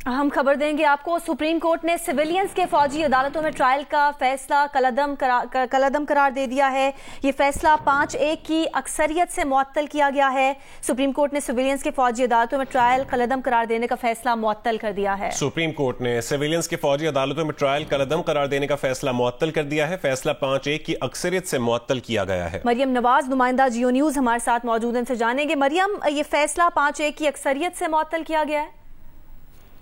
ہم خبر دیں گے آپ کو. سپریم کورٹ نے سویلینز کے فوجی عدالتوں میں ٹرائل کا فیصلہ کالعدم قرار دے دیا ہے. یہ فیصلہ 5-1 کی اکثریت سے معطل کیا گیا ہے. سپریم کورٹ نے سویلینز کے فوجی عدالتوں میں ٹرائل کالعدم قرار دینے کا فیصلہ معطل کر دیا ہے. سپریم کورٹ نے سویلینز کے فوجی عدالتوں میں ٹرائل کالعدم قرار دینے کا فیصلہ معطل کر دیا ہے. فیصلہ 5-1 کی اکثریت سے معطل کیا گیا ہے. مریم نواز نمائندہ جیو نیوز ہمارے ساتھ موجود ہیں، ان سے جانیں گے. مریم، یہ فیصلہ 5-1 کی اکثریت سے معطل کیا گیا ہے؟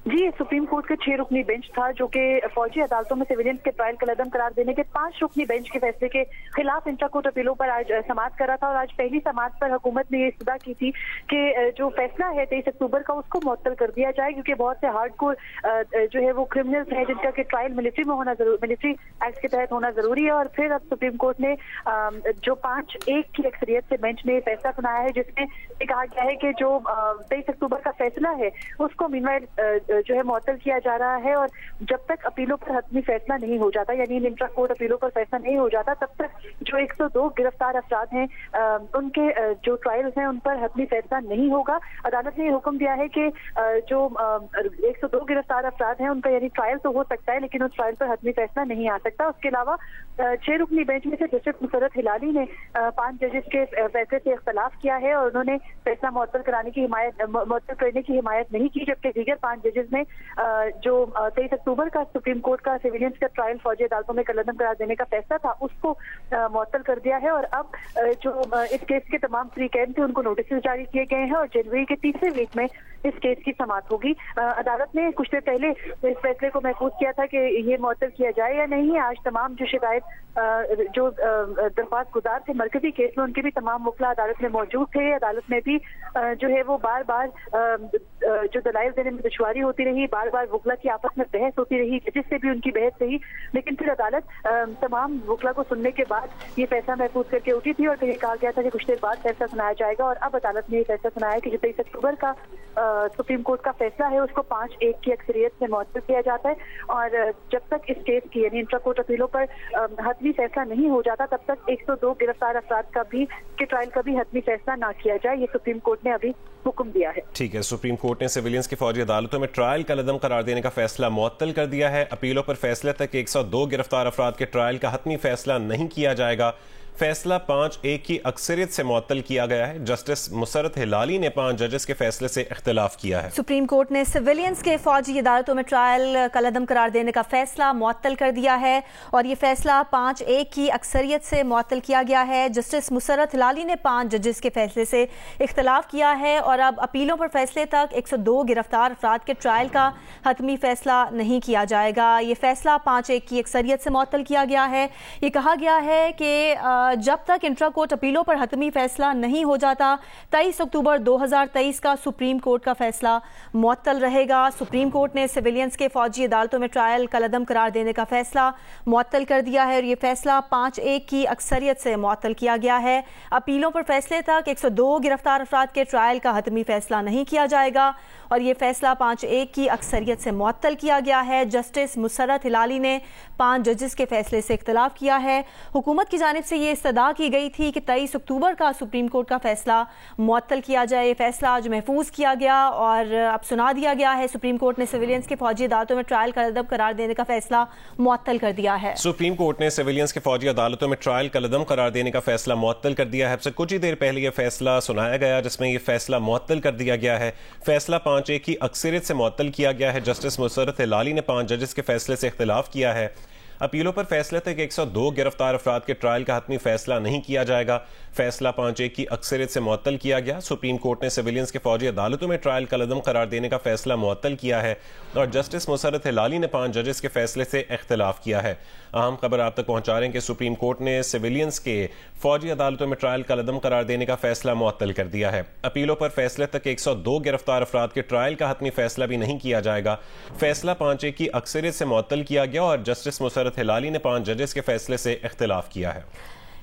جی، سپریم کورٹ کا 6 رکنی بینچ تھا جو کہ فوجی عدالتوں میں سویلینز کے ٹرائل کالعدم قرار دینے کے 5 رکنی بینچ کے فیصلے کے خلاف انٹرا کورٹ اپیلوں پر آج سماعت کر رہا تھا. اور آج پہلی سماعت پر حکومت نے یہ استدعا کی تھی کہ جو فیصلہ ہے 23 اکتوبر کا اس کو معطل کر دیا جائے، کیونکہ بہت سے ہارڈ کور جو ہے وہ کرمنلز ہیں جن کا کہ ٹرائل ملٹری میں ہونا ملٹری ایکٹ کے تحت ہونا ضروری ہے. اور پھر اب سپریم کورٹ نے جو 5-1 کی اکثریت سے بینچ نے یہ فیصلہ سنایا ہے، جس میں یہ کہا گیا ہے کہ جو 23 اکتوبر کا فیصلہ ہے اس کو مینوائل جو ہے معطل کیا جا رہا ہے. اور جب تک اپیلوں پر حتمی فیصلہ نہیں ہو جاتا، یعنی انٹرا کورٹ اپیلوں پر فیصلہ نہیں ہو جاتا، تب تک جو 102 گرفتار افراد ہیں ان کے جو ٹرائلز ہیں ان پر حتمی فیصلہ نہیں ہوگا. عدالت نے یہ حکم دیا ہے کہ جو 102 گرفتار افراد ہیں ان کا یعنی ٹرائل تو ہو سکتا ہے لیکن اس ٹرائل پر حتمی فیصلہ نہیں آ سکتا. اس کے علاوہ 6 رکنی بینچ میں سے جسٹس مسرت ہلالی نے 5 ججز کے فیصلے سے اختلاف کیا ہے اور انہوں نے فیصلہ معطل کرنے کی حمایت نہیں کی، جبکہ دیگر 5 ججز نے جو 23 اکتوبر کا سپریم کورٹ کا سویلینز کا ٹرائل فوجی عدالتوں میں کالعدم قرار دینے کا فیصلہ تھا اس کو معطل کر دیا ہے. اور اب جو اس کیس کے تمام فریقین تھے ان کو نوٹسز جاری کیے گئے ہیں اور جنوری کے تیسرے ویک میں اس کیس کی سماعت ہوگی. عدالت نے کچھ دیر پہلے اس فیصلے کو محفوظ کیا تھا کہ یہ معطل کیا جائے یا نہیں. آج تمام جو شکایت جو درخواست گزار تھے مرکزی کیس میں ان کے بھی تمام وکلا عدالت میں موجود تھے. عدالت میں بھی جو ہے وہ بار بار جو دلائل دینے میں دشواری ہوتی رہی، بار بار وکلا کی آپس میں بحث ہوتی رہی، جس سے بھی ان کی بحث رہی، لیکن پھر عدالت تمام وکلا کو سننے کے بعد یہ فیصلہ محفوظ کر کے اٹھی تھی اور یہ کہا گیا تھا کہ کچھ دیر بعد فیصلہ سنایا جائے گا. اور اب عدالت نے یہ فیصلہ سنایا کہ جو 23 اکتوبر کا سپریم کورٹ کا فیصلہ ہے اس کو 5-1 کی اکثریت سے معطل کیا جاتا ہے. اور جب تک اس کیس کی یعنی انٹرا کورٹ اپیلوں پر حتمی فیصلہ نہیں ہو جاتا تب تک 102 گرفتار افراد کا بھی کے ٹرائل کا بھی حتمی فیصلہ نہ کیا جائے. یہ سپریم کورٹ نے ابھی حکم دیا ہے. ٹھیک ہے، سپریم کورٹ نے سویلینز کی فوجی عدالتوں میں ٹرائل کالعدم قرار دینے کا فیصلہ معطل کر دیا ہے. اپیلوں پر فیصلے تک 102 گرفتار افراد کے ٹرائل کا حتمی فیصلہ نہیں کیا جائے گا. فیصلہ 5-1 کی اکثریت سے معطل کیا گیا ہے. جسٹس مسرت ہلالی نے 5 ججز کے فیصلے سے اختلاف کیا ہے. سپریم کورٹ نے سویلینز کے فوجی عدالتوں میں ٹرائل کالعدم قرار دینے کا فیصلہ معطل کر دیا ہے اور یہ فیصلہ 5-1 کی اکثریت سے معطل کیا گیا ہے. جسٹس مسرت ہلالی نے 5 ججز کے فیصلے سے اختلاف کیا ہے اور اب اپیلوں پر فیصلے تک 102 گرفتار افراد کے ٹرائل کا حتمی فیصلہ نہیں کیا جائے گا. یہ فیصلہ 5-1 کی اکثریت سے معطل کیا گیا ہے. یہ کہا گیا ہے کہ جب تک انٹرا کورٹ اپیلوں پر حتمی فیصلہ نہیں ہو جاتا 23 اکتوبر 2023 کا سپریم کورٹ کا فیصلہ معطل رہے گا. سپریم کورٹ نے سویلینز کے فوجی عدالتوں میں ٹرائل کالعدم قرار دینے کا فیصلہ معطل کر دیا ہے اور یہ فیصلہ 5-1 کی اکثریت سے معطل کیا گیا ہے. اپیلوں پر فیصلے تک 102 گرفتار افراد کے ٹرائل کا حتمی فیصلہ نہیں کیا جائے گا اور یہ فیصلہ 5-1 کی اکثریت سے معطل کیا گیا ہے. جسٹس مسرت ہلالی نے 5 ججز کے فیصلے سے اختلاف کیا ہے. حکومت کی جانب سے یہ استدعا کی گئی تھی کہ 23 اکتوبر کا سپریم کورٹ کا فیصلہ معطل کیا جائے. یہ فیصلہ آج محفوظ کیا گیا اور اب سنا دیا گیا ہے. سپریم کورٹ نے سویلینز کے فوجی عدالتوں میں ٹرائل کالعدم قرار دینے کا فیصلہ معطل کر دیا ہے. سپریم کورٹ نے سویلینز کے فوجی عدالتوں میں ٹرائل کالعدم قرار دینے کا فیصلہ معطل کر دیا ہے. اب سے کچھ ہی دیر پہلے یہ فیصلہ سنایا گیا جس میں یہ فیصلہ معطل کر دیا گیا ہے. فیصلہ 5-1 کی اکثریت سے معطل کیا گیا ہے. جسٹس مسرت ہلالی نے 5 ججز کے فیصلے سے اختلاف کیا ہے. اپیلوں پر فیصلے تک 102 گرفتار افراد کے ٹرائل کا حتمی فیصلہ نہیں کیا جائے گا. فیصلہ 5-1 کی اکثریت سے معطل کیا گیا. سپریم کورٹ نے سویلینز کے فوجی عدالتوں میں ٹرائل کالعدم قرار دینے کا فیصلہ معطل کیا ہے اور جسٹس مسرت ہلالی نے 5 ججز کے فیصلے سے اختلاف کیا ہے. اہم خبر آپ تک پہنچا رہے ہیں کہ سپریم کورٹ نے سویلینز کے فوجی عدالتوں میں ٹرائل کالعدم قرار دینے کا فیصلہ معطل کر دیا ہے. اپیلوں پر فیصلے تک 102 گرفتار افراد کے ٹرائل کا حتمی فیصلہ بھی نہیں کیا جائے گا. فیصلہ 5-1 کی اکثریت سے معطل کیا گیا اور جسٹس مسرت ہلالی نے 5 ججز کے فیصلے سے اختلاف کیا ہے.